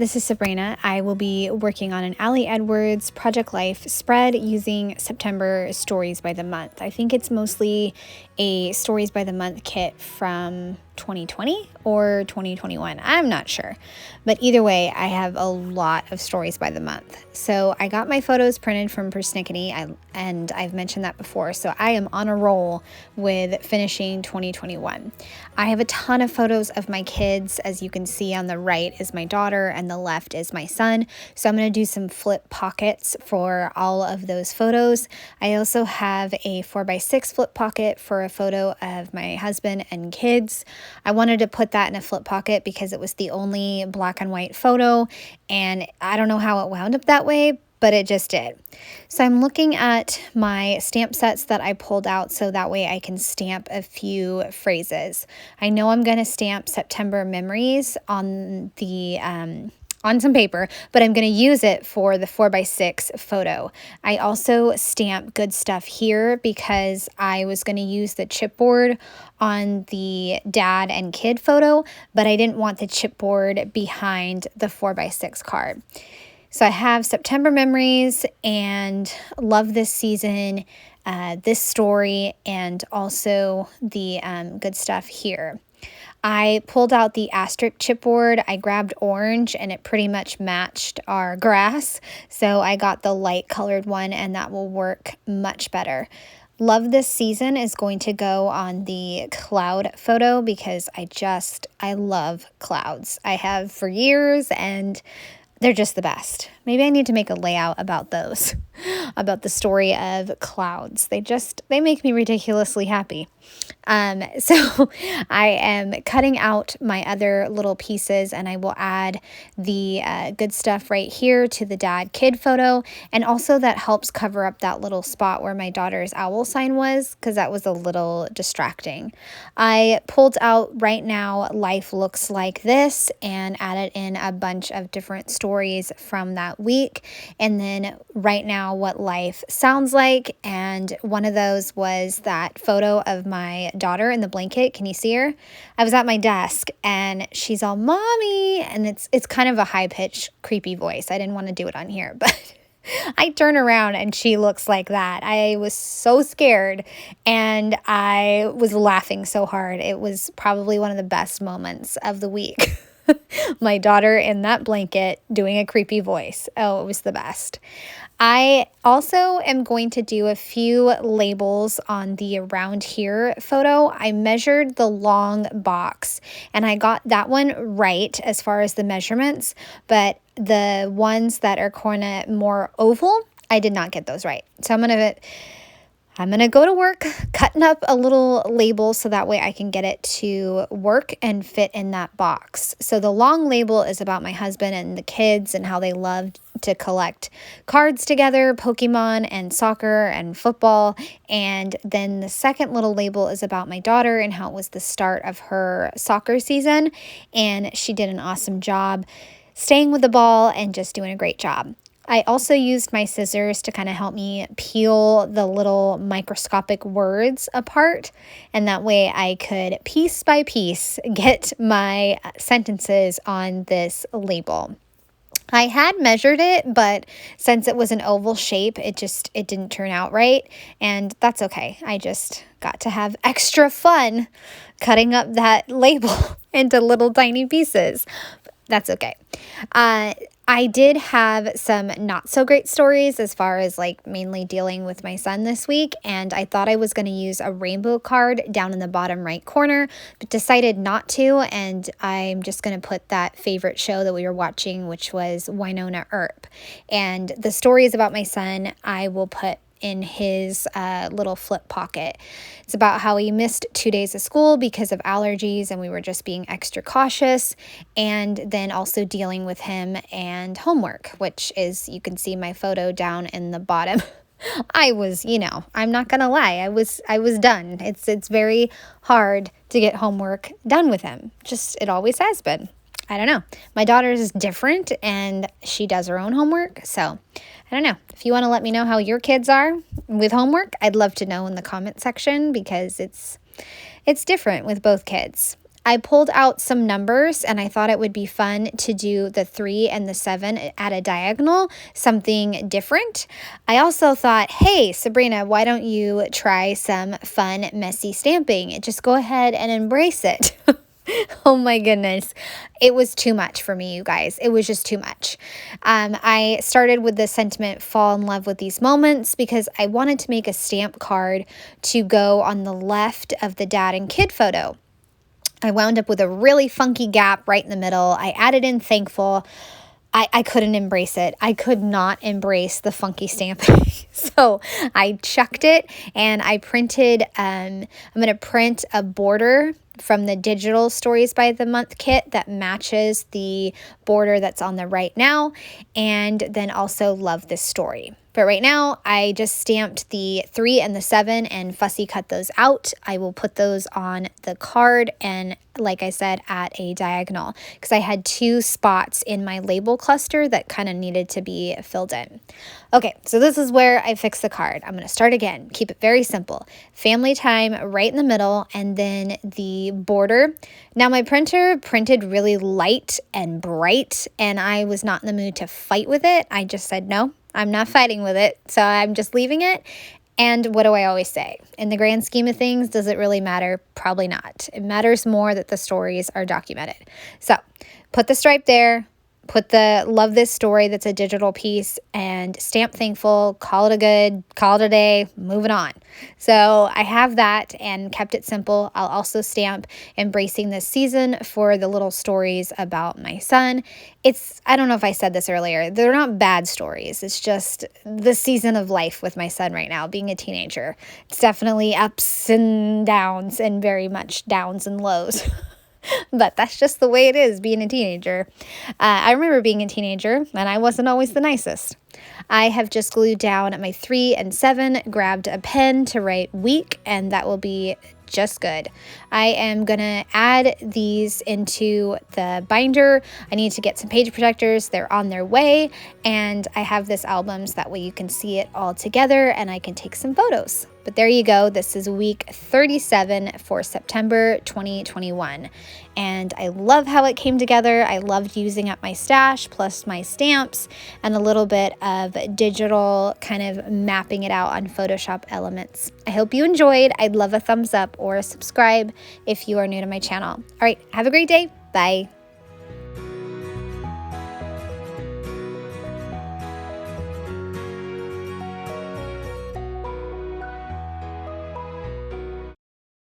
this is Sabrina. I will be working on an Allie Edwards Project Life spread using September Stories by the Month. I think it's mostly a Stories by the Month kit from 2020 or 2021. I'm not sure. But either way, I have a lot of Stories by the Month. So I got my photos printed from Persnickety, and I've mentioned that before. So I am on a roll with finishing 2021. I have a ton of photos of my kids. As you can see, on the right is my daughter and the left is my son. So I'm going to do some flip pockets for all of those photos. I also have a 4x6 flip pocket for a photo of my husband and kids. I wanted to put that in a flip pocket because it was the only black and white photo, and I don't know how it wound up that way, but it just did. So I'm looking at my stamp sets that I pulled out so that way I can stamp a few phrases. I know I'm going to stamp September memories on the on some paper, but I'm going to use it for the 4x6 photo. I also stamped good stuff here because I was going to use the chipboard on the dad and kid photo, but I didn't want the chipboard behind the 4x6 card. So I have September memories and love this season, this story, and also the good stuff here. I pulled out the asterisk chipboard. I grabbed orange and it pretty much matched our grass. So I got the light colored one and that will work much better. Love this season is going to go on the cloud photo because I love clouds. I have for years and they're just the best. Maybe I need to make a layout about those, about the story of clouds. They make me ridiculously happy. So I am cutting out my other little pieces and I will add the good stuff right here to the dad kid photo. And also that helps cover up that little spot where my daughter's owl sign was, because that was a little distracting. I pulled out right now life looks like this and added in a bunch of different stories from that week. And then right now what life sounds like. And one of those was that photo of my daughter in the blanket. Can you see her? I was at my desk and she's all mommy, and it's kind of a high-pitched creepy voice. I didn't want to do it on here, but I turn around and she looks like that. I was so scared and I was laughing so hard. It was probably one of the best moments of the week. My daughter in that blanket doing a creepy voice. Oh, it was the best. I also am going to do a few labels on the around here photo. I measured the long box and I got that one right as far as the measurements, but the ones that are kind of more oval, I did not get those right. So I'm going to go to work cutting up a little label so that way I can get it to work and fit in that box. So the long label is about my husband and the kids and how they loved to collect cards together, Pokemon and soccer and football. And then the second little label is about my daughter and how it was the start of her soccer season. And she did an awesome job staying with the ball and just doing a great job. I also used my scissors to kind of help me peel the little microscopic words apart, and that way I could piece by piece get my sentences on this label. I had measured it, but since it was an oval shape, it didn't turn out right, and that's okay. I just got to have extra fun cutting up that label into little tiny pieces. That's okay. I did have some not so great stories as far as like mainly dealing with my son this week, and I thought I was going to use a rainbow card down in the bottom right corner, but decided not to, and I'm just going to put that favorite show that we were watching, which was Winona Earp. And the stories about my son, I will put in his little flip pocket. It's about how he missed 2 days of school because of allergies and we were just being extra cautious, and then also dealing with him and homework, which is, you can see my photo down in the bottom. I was, I'm not gonna lie, I was done. It's very hard to get homework done with him. Just, it always has been. I don't know. My daughter is different and she does her own homework. So I don't know. If you want to let me know how your kids are with homework, I'd love to know in the comment section because it's different with both kids. I pulled out some numbers and I thought it would be fun to do the 3 and the 7 at a diagonal, something different. I also thought, hey, Sabrina, why don't you try some fun, messy stamping? Just go ahead and embrace it. Oh my goodness. It was too much for me, you guys. It was just too much. I started with the sentiment, fall in love with these moments, because I wanted to make a stamp card to go on the left of the dad and kid photo. I wound up with a really funky gap right in the middle. I added in thankful. I couldn't embrace it. I could not embrace the funky stamping. So I chucked it and I printed, I'm going to print a border from the digital Stories by the Month kit that matches the border that's on the right now, and then also love this story. But right now, I just stamped the 3 and the 7 and fussy cut those out. I will put those on the card and, like I said, at a diagonal, because I had 2 spots in my label cluster that kind of needed to be filled in. Okay, so this is where I fix the card. I'm going to start again. Keep it very simple. Family time right in the middle, and then the border. Now my printer printed really light and bright, and I was not in the mood to fight with it. I just said, no, I'm not fighting with it, so I'm just leaving it. And what do I always say? In the grand scheme of things, does it really matter? Probably not. It matters more that the stories are documented. So put the stripe there, put the love this story that's a digital piece, and stamp thankful, call it a good, call it a day, moving on. So I have that and kept it simple. I'll also stamp embracing this season for the little stories about my son. I don't know if I said this earlier, they're not bad stories. It's just the season of life with my son right now, being a teenager. It's definitely ups and downs, and very much downs and lows. But that's just the way it is being a teenager. I remember being a teenager and I wasn't always the nicest. I have just glued down my 3 and 7, grabbed a pen to write week, and that will be just good. I am going to add these into the binder. I need to get some page protectors. They're on their way, and I have this album so that way you can see it all together and I can take some photos. But there you go. This is week 37 for September 2021. And I love how it came together. I loved using up my stash plus my stamps and a little bit of digital kind of mapping it out on Photoshop elements. I hope you enjoyed. I'd love a thumbs up or a subscribe if you are new to my channel. All right, have a great day. Bye.